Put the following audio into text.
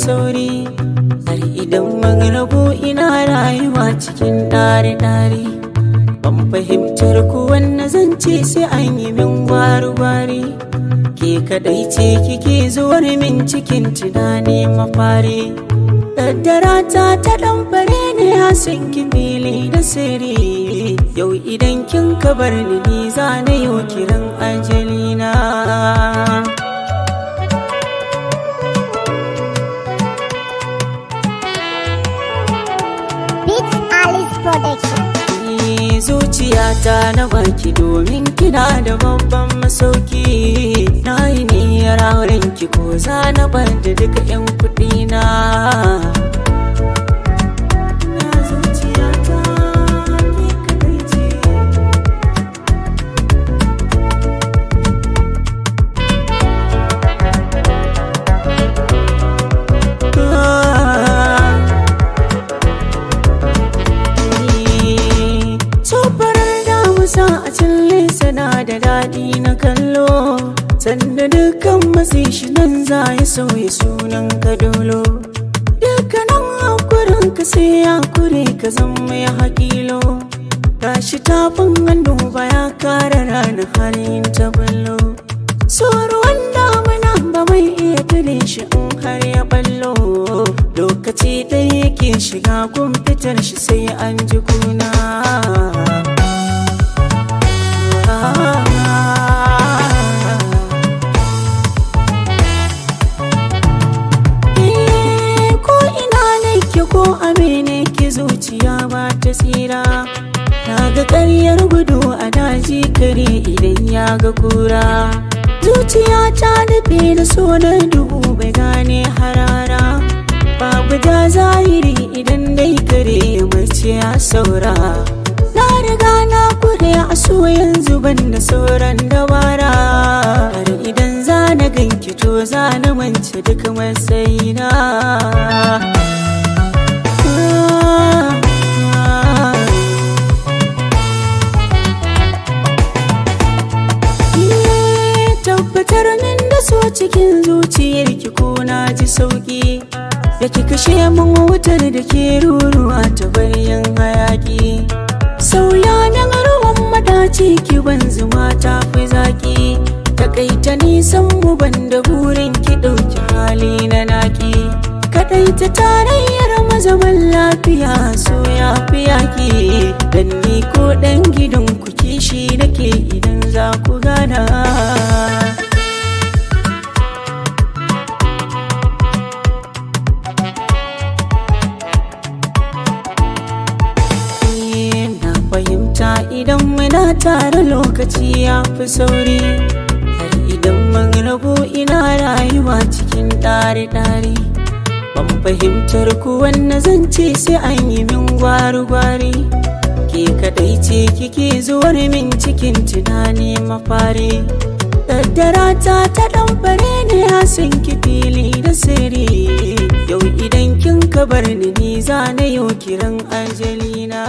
sauri. Har idan mun rabu ina rayuwa cikin ɗari-ɗari. Ban fahimtar ku wanne zance sai an yi min gwari-gwari. Ke kaɗai ce kike zuwar min cikin tunani mafari. Daddara ta ɗan fare ne hasin ki fili da sirri. Yau idan kin kabar ni za na yi kiran ajalina. Zuciyata na baki domin kina da babban masauki. Na yi niyyar auren ki ko za na bar da duka 'yan kuɗina. A cille sana da daɗi na kallo, sanda dukkan matsi shi nan za ya sauya sunan ka dolo. Dukkanin hakurin ka sai ya kure ka zama ya haƙilo. Gashi tafin hannu ba ya kara rana halin ta ballo. Ruwan damuna ba mai iya tare shi in har ya ballo. Lokaci ɗaya yake shiga kun fitar shi sai an ji kuna. Ko amene ki zuciya ba ta tsira. Na ga ƙaryar gudu a daji kare idan ya ga kura. Zuciya ta nufe da sonar duhu bai gane harara. Babu ja zahiri idan dai kare ya mace ya saura. Na riga na kure a so yanzu ban da sauran dabara. Har idan za na ganki to za na mance duk matsayina. Tabbatar min da so cikin zuciyarki ko na ji sauki. Da ki kashe min wutar da ke ruruwa ta bayan hayaki. Sauya min ruwan madaci ki ban zuma ta fi zaki. Takaita nisan mu banda burin ki ɗauki hali na naki. Kaɗaita tarayyar mazaban lafiya so ya fi yaki. Dan ni ko ɗan gidan ku kishi nake idan za ku gana. Fahimta idan muna tare lokaci ya fi sauri. Har idan mun rabu ina rayuwa cikin ɗari-ɗari. Ban fahimtar ku wanne zance sai an yi min gwari-gwari. Ke kaɗai ce kike zuwar min cikin tunani mafari. Daddara ta ɗan fare ne hasin ki fili da sirri. Yau idan kin kabar ni za na yi kiran ajalina.